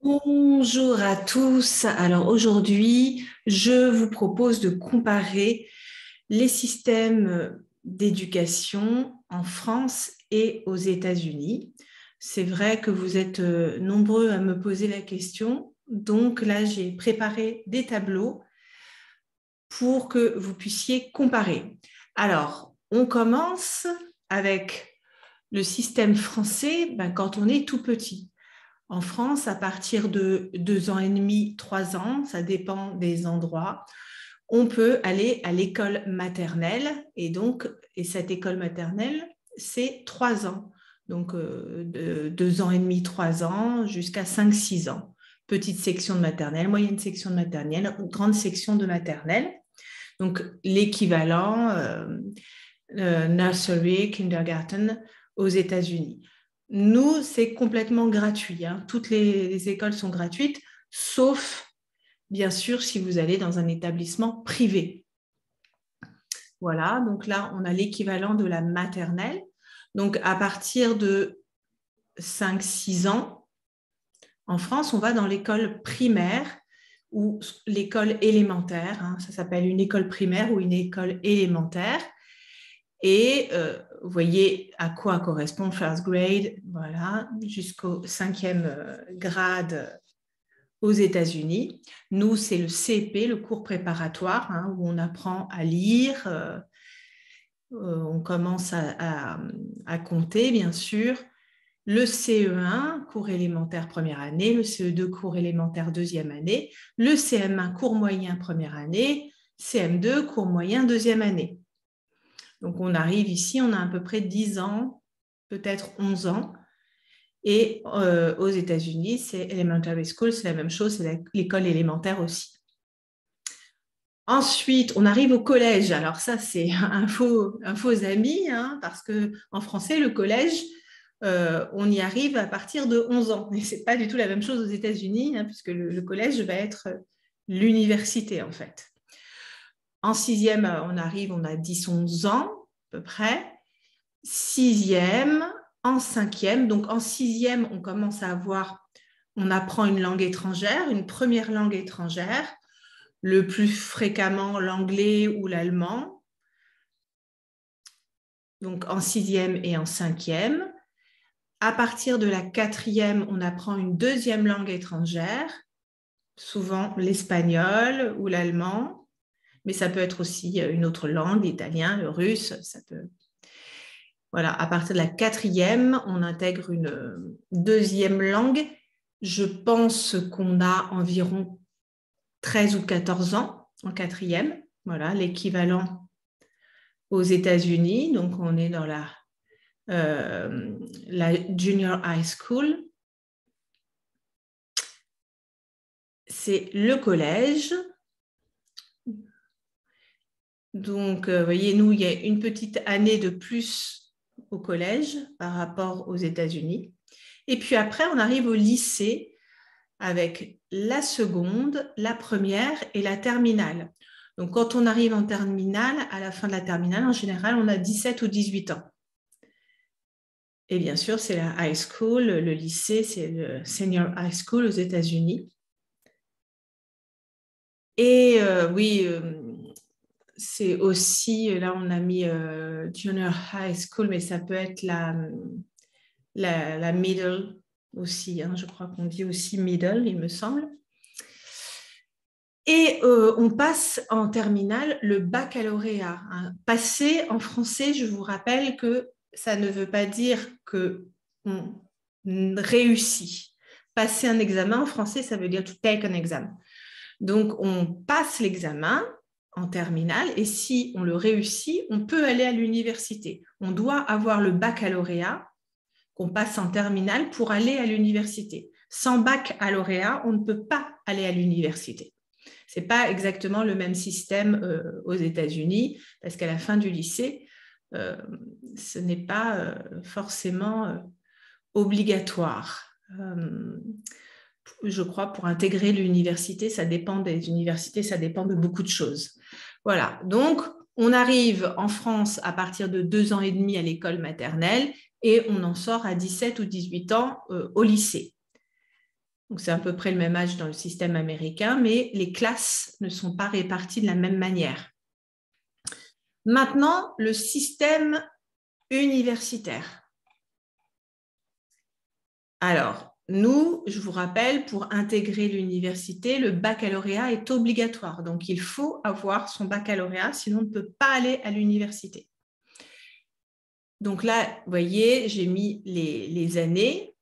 Bonjour à tous. Alors aujourd'hui, je vous propose de comparer les systèmes d'éducation en France et aux États-Unis. C'est vrai que vous êtes nombreux à me poser la question. Donc là, j'ai préparé des tableaux pour que vous puissiez comparer. Alors, on commence avec le système français quand on est tout petit. En France, à partir de 2 ans et demi, 3 ans, ça dépend des endroits, on peut aller à l'école maternelle et cette école maternelle, c'est 3 ans. Donc, de 2 ans et demi, 3 ans jusqu'à 5, 6 ans. Petite section de maternelle, moyenne section de maternelle, grande section de maternelle. Donc, l'équivalent nursery, kindergarten aux États-Unis. Nous, c'est complètement gratuit, hein. Toutes les écoles sont gratuites, sauf, bien sûr, si vous allez dans un établissement privé. Voilà, donc là, on a l'équivalent de la maternelle. Donc, à partir de 5, 6 ans, en France, on va dans l'école primaire ou l'école élémentaire, hein. Ça s'appelle une école primaire ou une école élémentaire. Et vous voyez à quoi correspond first grade, voilà, jusqu'au 5e grade aux États-Unis. Nous, c'est le CP, le cours préparatoire, hein, où on apprend à lire, on commence à compter, bien sûr. Le CE1, cours élémentaire première année, le CE2, cours élémentaire deuxième année, le CM1, cours moyen première année, CM2, cours moyen deuxième année. Donc, on arrive ici, on a à peu près 10 ans, peut-être 11 ans. Et aux États-Unis, c'est elementary school, c'est la même chose, c'est l'école élémentaire aussi. Ensuite, on arrive au collège. Alors ça, c'est un faux ami, hein, parce qu'en français, le collège, on y arrive à partir de 11 ans. Mais ce n'est pas du tout la même chose aux États-Unis, hein, puisque le collège va être l'université, en fait. En sixième, on a 10, 11 ans, à peu près. Sixième, en cinquième. Donc en sixième, on apprend une langue étrangère, une première langue étrangère, le plus fréquemment l'anglais ou l'allemand. Donc en sixième et en cinquième. À partir de la quatrième, on apprend une deuxième langue étrangère, souvent l'espagnol ou l'allemand, mais ça peut être aussi une autre langue, l'italien, le russe, ça peut. Voilà, à partir de la quatrième, on intègre une deuxième langue. Je pense qu'on a environ 13 ou 14 ans en quatrième. Voilà, l'équivalent aux États-Unis. Donc, on est dans la junior high school. C'est le collège. Donc, vous voyez, nous, il y a une petite année de plus au collège par rapport aux États-Unis. Et puis après, on arrive au lycée avec la seconde, la première et la terminale. Donc, quand on arrive en terminale, à la fin de la terminale, en général, on a 17 ou 18 ans. Et bien sûr, c'est la high school, le lycée, c'est le senior high school aux États-Unis. Et oui, c'est aussi, là, on a mis junior high school, mais ça peut être la middle aussi, hein. Je crois qu'on dit aussi middle, il me semble. Et on passe en terminale le baccalauréat, hein. Passer en français, je vous rappelle que ça ne veut pas dire qu'on réussit. Passer un examen en français, ça veut dire to take an exam. Donc, on passe l'examen en terminale et si on le réussit, on peut aller à l'université. On doit avoir le baccalauréat qu'on passe en terminale pour aller à l'université. Sans baccalauréat, on ne peut pas aller à l'université. Ce n'est pas exactement le même système aux États-Unis, parce qu'à la fin du lycée, ce n'est pas forcément obligatoire. Je crois pour intégrer l'université, ça dépend des universités, ça dépend de beaucoup de choses. Voilà, donc on arrive en France à partir de 2 ans et demi à l'école maternelle et on en sort à 17 ou 18 ans au lycée. Donc, c'est à peu près le même âge dans le système américain, mais les classes ne sont pas réparties de la même manière. Maintenant, le système universitaire. Alors, nous, je vous rappelle, pour intégrer l'université, le baccalauréat est obligatoire. Donc, il faut avoir son baccalauréat, sinon on ne peut pas aller à l'université. Donc là, vous voyez, j'ai mis les années.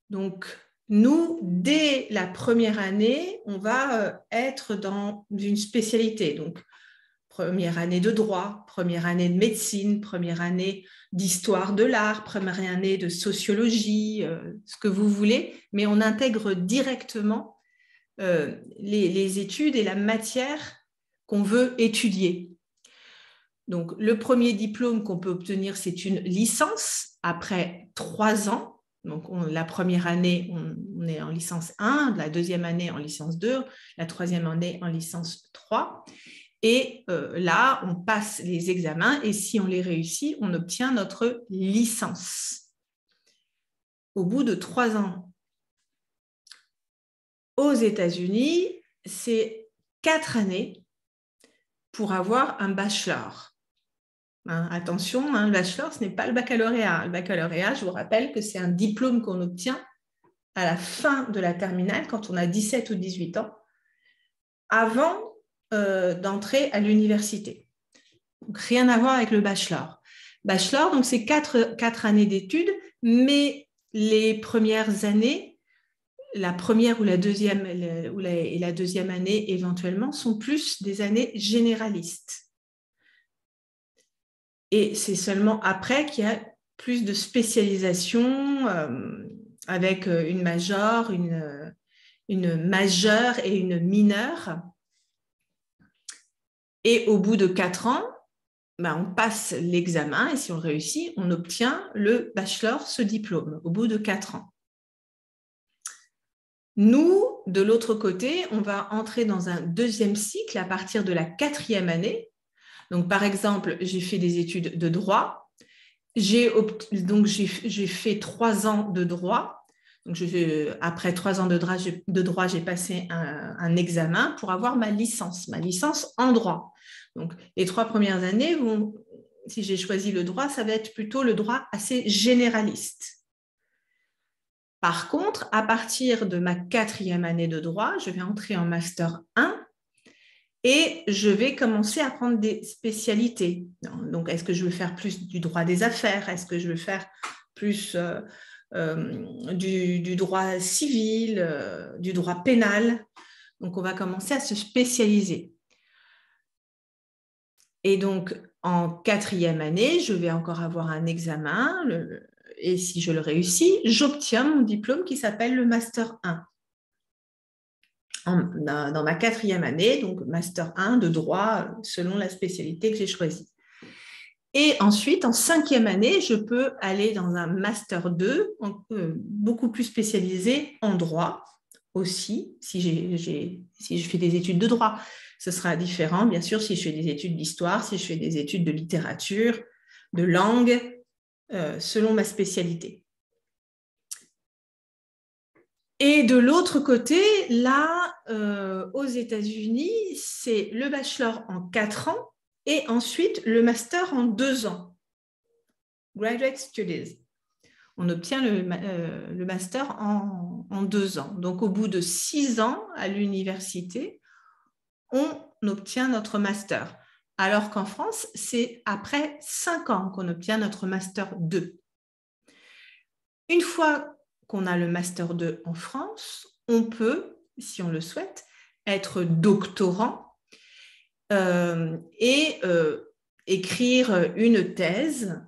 Donc, nous, dès la première année, on va être dans une spécialité. Donc, première année de droit, première année de médecine, première année d'histoire de l'art, première année de sociologie, ce que vous voulez, mais on intègre directement les études et la matière qu'on veut étudier. Donc, le premier diplôme qu'on peut obtenir, c'est une licence après 3 ans. Donc, la première année, on est en licence 1, la deuxième année en licence 2, la troisième année en licence 3. Et là, on passe les examens et si on les réussit, on obtient notre licence au bout de 3 ans. Aux États-Unis, c'est 4 années pour avoir un bachelor. Attention, le bachelor, ce n'est pas le baccalauréat. Le baccalauréat, je vous rappelle que c'est un diplôme qu'on obtient à la fin de la terminale, quand on a 17 ou 18 ans, avant d'entrer à l'université. Donc, rien à voir avec le bachelor. Bachelor, donc c'est 4 années d'études, mais les premières années, la première ou la deuxième, et la deuxième année éventuellement, sont plus des années généralistes. Et c'est seulement après qu'il y a plus de spécialisation avec une majeure, une majeure et une mineure. Et au bout de 4 ans, on passe l'examen et si on réussit, on obtient le bachelor, ce diplôme, au bout de 4 ans. Nous, de l'autre côté, on va entrer dans un deuxième cycle à partir de la 4e année. Donc, par exemple, j'ai fait des études de droit. J'ai fait 3 ans de droit. Donc, après 3 ans de droit, j'ai passé un examen pour avoir ma licence en droit. Donc, les 3 premières années, si j'ai choisi le droit, ça va être plutôt le droit assez généraliste. Par contre, à partir de ma 4e année de droit, je vais entrer en Master 1 et je vais commencer à prendre des spécialités. Donc, est-ce que je veux faire plus du droit des affaires? Est-ce que je veux faire plus du droit civil, du droit pénal? Donc, on va commencer à se spécialiser. Et donc, en 4e année, je vais encore avoir un examen et si je le réussis, j'obtiens mon diplôme qui s'appelle le Master 1. Dans ma 4e année, donc Master 1 de droit selon la spécialité que j'ai choisie. Et ensuite, en 5e année, je peux aller dans un Master 2, beaucoup plus spécialisé en droit aussi, si je fais des études de droit. Ce sera différent, bien sûr, si je fais des études d'histoire, si je fais des études de littérature, de langue, selon ma spécialité. Et de l'autre côté, là, aux États-Unis, c'est le bachelor en 4 ans et ensuite le master en 2 ans. Graduate Studies. On obtient le master en 2 ans. Donc, au bout de 6 ans à l'université, on obtient notre master. Alors qu'en France, c'est après 5 ans qu'on obtient notre master 2. Une fois qu'on a le master 2 en France, on peut, si on le souhaite, être doctorant et écrire une thèse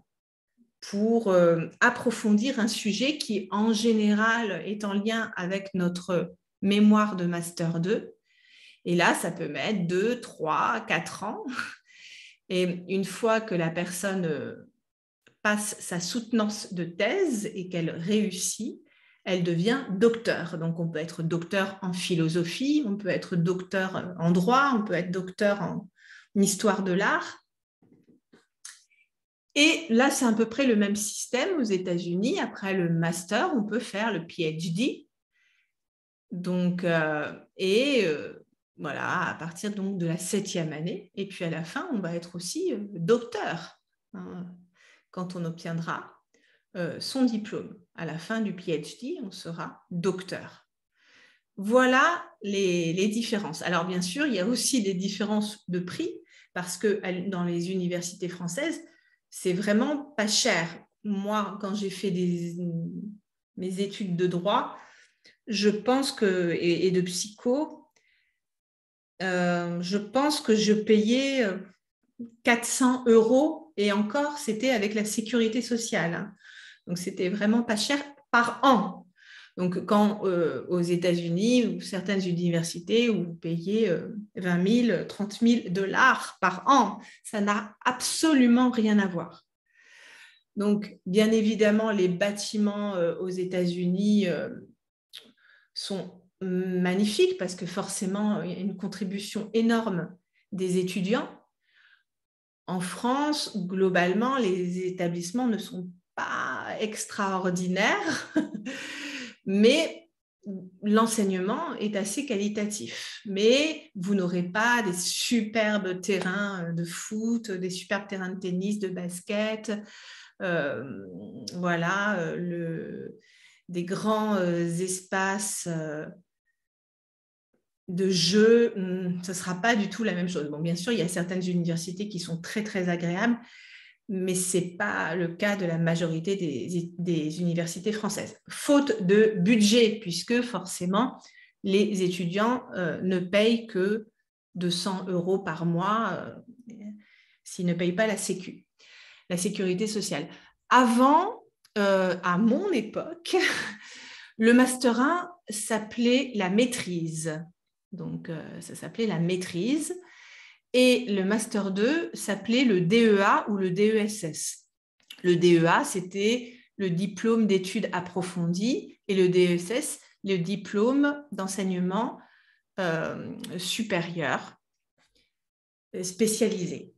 pour approfondir un sujet qui, en général, est en lien avec notre mémoire de master 2. Et là, ça peut mettre 2, 3, 4 ans. Et une fois que la personne passe sa soutenance de thèse et qu'elle réussit, elle devient docteur. Donc, on peut être docteur en philosophie, on peut être docteur en droit, on peut être docteur en histoire de l'art. Et là, c'est à peu près le même système aux États-Unis. Après le master, on peut faire le PhD. Donc, voilà, à partir donc de la 7e année. Et puis à la fin, on va être aussi docteur, hein, quand on obtiendra son diplôme. À la fin du PhD, on sera docteur. Voilà les différences. Alors bien sûr, il y a aussi des différences de prix parce que dans les universités françaises, c'est vraiment pas cher. Moi, quand j'ai fait mes études de droit, je pense que, et de psycho, je pense que je payais 400 € et encore, c'était avec la sécurité sociale, hein. Donc, c'était vraiment pas cher par an. Donc, quand aux États-Unis ou certaines universités où vous payez 20 000, 30 000 $ par an, ça n'a absolument rien à voir. Donc, bien évidemment, les bâtiments aux États-Unis sont magnifiques parce que forcément, il y a une contribution énorme des étudiants. En France, globalement, les établissements ne sont pas extraordinaires, mais l'enseignement est assez qualitatif. Mais vous n'aurez pas des superbes terrains de foot, des superbes terrains de tennis, de basket, voilà, des grands espaces de jeu, ce ne sera pas du tout la même chose. Bon, bien sûr, il y a certaines universités qui sont très, très agréables, mais ce n'est pas le cas de la majorité des universités françaises. Faute de budget, puisque forcément, les étudiants ne payent que 200 € par mois s'ils ne payent pas la Sécu, la sécurité sociale. Avant, à mon époque, le Master 1 s'appelait la maîtrise. Donc, ça s'appelait la maîtrise. Et le Master 2 s'appelait le DEA ou le DESS. Le DEA, c'était le diplôme d'études approfondies et le DESS, le diplôme d'enseignement supérieur spécialisé.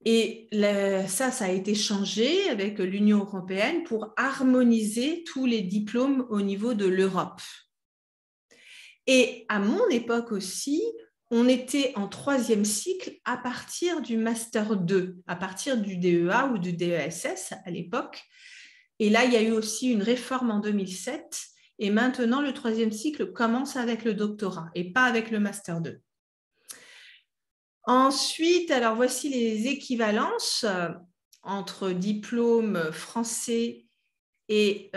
Et ça a été changé avec l'Union européenne pour harmoniser tous les diplômes au niveau de l'Europe. Et à mon époque aussi, on était en 3e cycle à partir du Master 2, à partir du DEA ou du DESS à l'époque. Et là, il y a eu aussi une réforme en 2007. Et maintenant, le 3e cycle commence avec le doctorat et pas avec le Master 2. Ensuite, alors voici les équivalences entre diplômes français et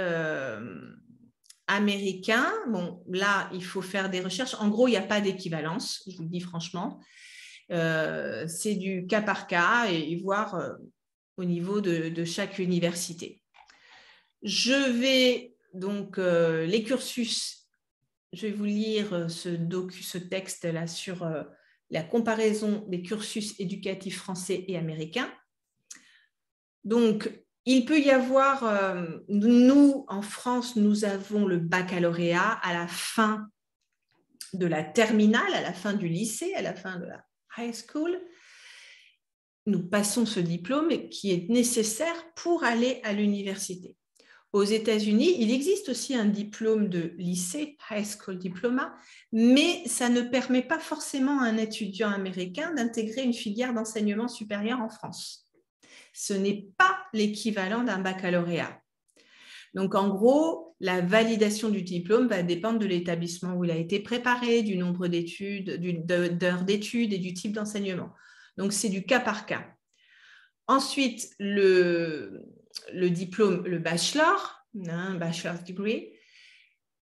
américain. Bon, là, il faut faire des recherches. En gros, il n'y a pas d'équivalence, je vous le dis franchement. C'est du cas par cas et voir au niveau de chaque université. Je vais donc les cursus, je vais vous lire ce texte-là sur la comparaison des cursus éducatifs français et américains. Donc, il peut y avoir, nous, en France, nous avons le baccalauréat à la fin de la terminale, à la fin du lycée, à la fin de la high school. Nous passons ce diplôme qui est nécessaire pour aller à l'université. Aux États-Unis, il existe aussi un diplôme de lycée, high school diploma, mais ça ne permet pas forcément à un étudiant américain d'intégrer une filière d'enseignement supérieur en France. Ce n'est pas l'équivalent d'un baccalauréat. Donc, en gros, la validation du diplôme va dépendre de l'établissement où il a été préparé, du nombre d'études, d'heures d'études et du type d'enseignement. Donc, c'est du cas par cas. Ensuite, le diplôme, le bachelor, bachelor's degree,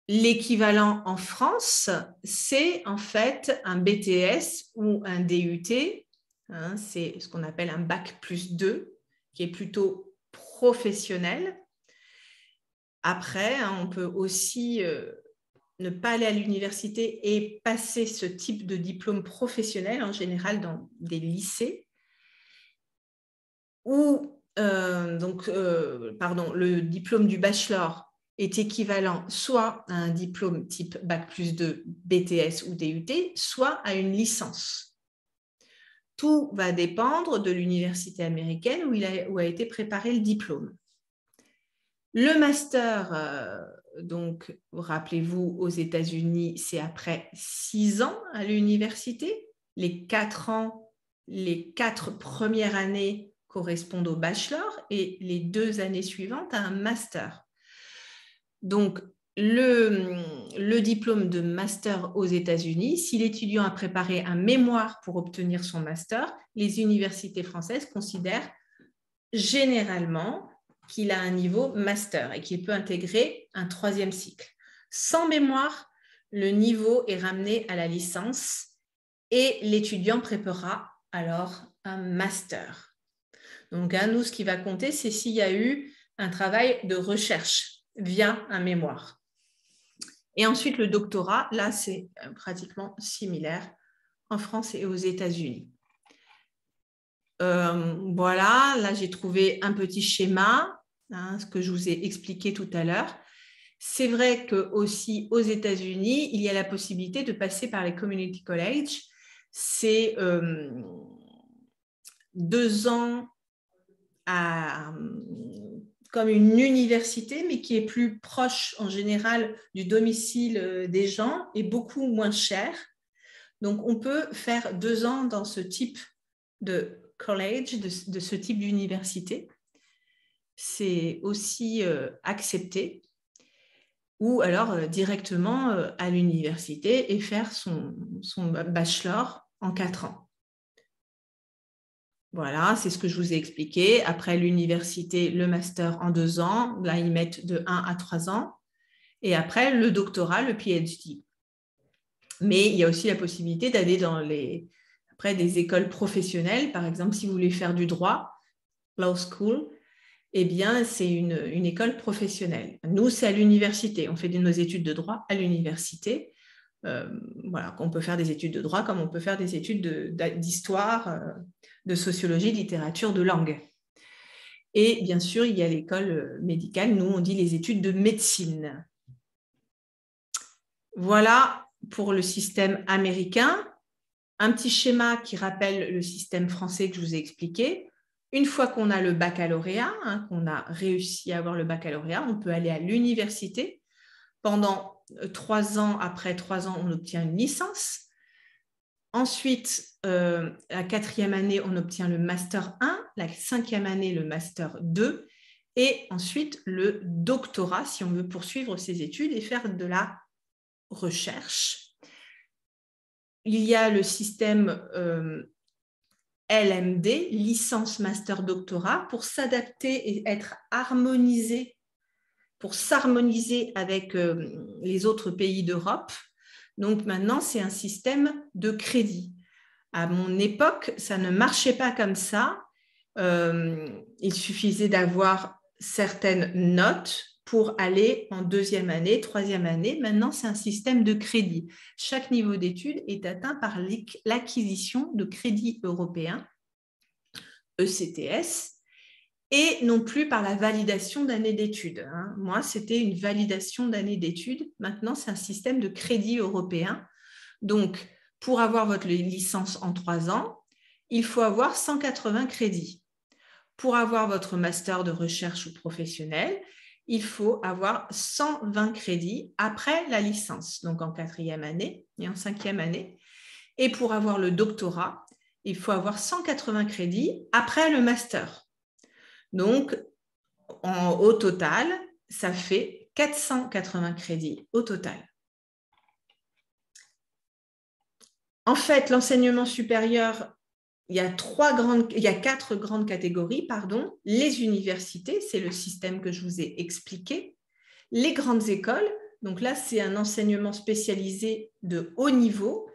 l'équivalent en France, c'est en fait un BTS ou un DUT, c'est ce qu'on appelle un bac plus 2, qui est plutôt professionnel. Après, on peut aussi ne pas aller à l'université et passer ce type de diplôme professionnel, en général dans des lycées, où le diplôme du bachelor est équivalent soit à un diplôme type bac plus 2, BTS ou DUT, soit à une licence. Tout va dépendre de l'université américaine où a été préparé le diplôme. Le master donc, rappelez-vous, aux États-Unis, c'est après 6 ans à l'université. Les 4 ans, les 4 premières années correspondent au bachelor et les 2 années suivantes à un master. Donc, le diplôme de master aux États-Unis, si l'étudiant a préparé un mémoire pour obtenir son master, les universités françaises considèrent généralement qu'il a un niveau master et qu'il peut intégrer un 3e cycle. Sans mémoire, le niveau est ramené à la licence et l'étudiant préparera alors un master. Donc, nous, ce qui va compter, c'est s'il y a eu un travail de recherche via un mémoire. Et ensuite, le doctorat, là, c'est pratiquement similaire en France et aux États-Unis. Voilà, là, j'ai trouvé un petit schéma, ce que je vous ai expliqué tout à l'heure. C'est vrai qu'aussi aux États-Unis, il y a la possibilité de passer par les community college. C'est 2 ans comme une université, mais qui est plus proche en général du domicile des gens et beaucoup moins cher. Donc, on peut faire 2 ans dans ce type de college, de ce type d'université. C'est aussi accepté. Ou alors directement à l'université et faire son bachelor en 4 ans. Voilà, c'est ce que je vous ai expliqué. Après l'université, le master en 2 ans. Là, ils mettent de 1 à 3 ans. Et après, le doctorat, le PhD. Mais il y a aussi la possibilité d'aller dans des écoles professionnelles. Par exemple, si vous voulez faire du droit, law school, eh bien, c'est une école professionnelle. Nous, c'est à l'université. On fait nos études de droit à l'université. Voilà, on peut faire des études de droit comme on peut faire des études d'histoire, de sociologie, de littérature, de langue. Et bien sûr, il y a l'école médicale. Nous, on dit les études de médecine. Voilà pour le système américain. Un petit schéma qui rappelle le système français que je vous ai expliqué. Une fois qu'on a le baccalauréat, qu'on a réussi à avoir le baccalauréat, on peut aller à l'université. Pendant 3 ans, après 3 ans, on obtient une licence. Ensuite, la 4e année, on obtient le master 1, la 5e année, le master 2, et ensuite le doctorat, si on veut poursuivre ses études et faire de la recherche. Il y a le système LMD, licence, master, doctorat, pour s'adapter et être harmonisé, pour s'harmoniser avec les autres pays d'Europe. Donc maintenant, c'est un système de crédit. À mon époque, ça ne marchait pas comme ça. Il suffisait d'avoir certaines notes pour aller en 2e année, 3e année. Maintenant, c'est un système de crédit. Chaque niveau d'études est atteint par l'acquisition de crédits européens, ECTS, et non plus par la validation d'années d'études. Moi, c'était une validation d'années d'études. Maintenant, c'est un système de crédit européen. Donc, pour avoir votre licence en 3 ans, il faut avoir 180 crédits. Pour avoir votre master de recherche ou professionnel, il faut avoir 120 crédits après la licence, donc en 4e année et en 5e année. Et pour avoir le doctorat, il faut avoir 180 crédits après le master. Donc, au total, ça fait 480 crédits au total. En fait, l'enseignement supérieur, il y a 4 grandes catégories. Les universités, c'est le système que je vous ai expliqué. Les grandes écoles, donc là, c'est un enseignement spécialisé de haut niveau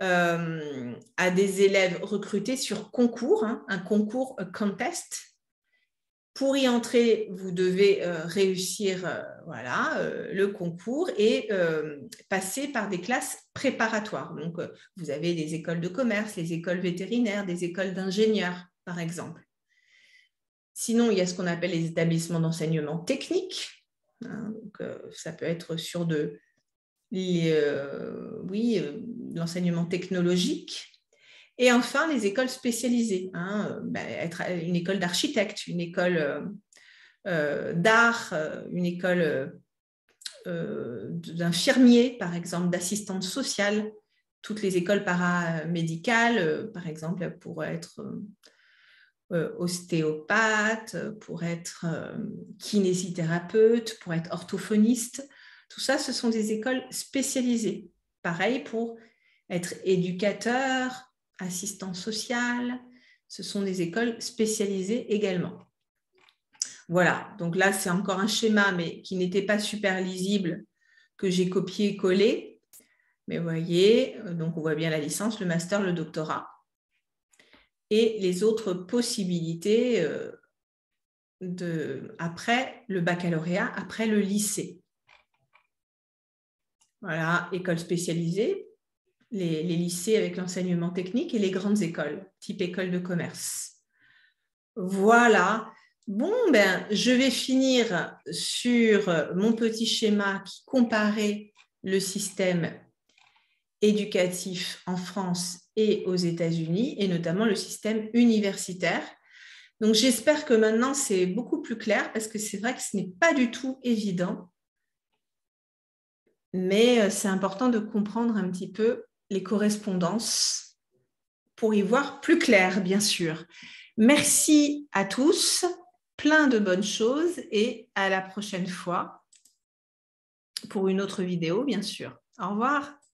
à des élèves recrutés sur concours, un concours contest. Pour y entrer, vous devez réussir le concours et passer par des classes préparatoires. Donc, vous avez des écoles de commerce, les écoles vétérinaires, des écoles d'ingénieurs, par exemple. Sinon, il y a ce qu'on appelle les établissements d'enseignement technique. Donc, ça peut être sur l'enseignement technologique. Et enfin, les écoles spécialisées, être une école d'architecte, une école d'art, une école d'infirmiers, par exemple, d'assistantes sociales. Toutes les écoles paramédicales, par exemple, pour être ostéopathe, pour être kinésithérapeute, pour être orthophoniste. Tout ça, ce sont des écoles spécialisées. Pareil pour être éducateur, assistant social, ce sont des écoles spécialisées également. Voilà, donc là, c'est encore un schéma, mais qui n'était pas super lisible, que j'ai copié-collé. Mais vous voyez, donc on voit bien la licence, le master, le doctorat. Et les autres possibilités après le baccalauréat, après le lycée. Voilà, écoles spécialisées, les lycées avec l'enseignement technique et les grandes écoles, type école de commerce. Voilà. Bon, je vais finir sur mon petit schéma qui comparait le système éducatif en France et aux États-Unis, et notamment le système universitaire. Donc, j'espère que maintenant, c'est beaucoup plus clair, parce que c'est vrai que ce n'est pas du tout évident, mais c'est important de comprendre un petit peu les correspondances pour y voir plus clair, bien sûr. Merci à tous, plein de bonnes choses, et à la prochaine fois pour une autre vidéo, bien sûr. Au revoir.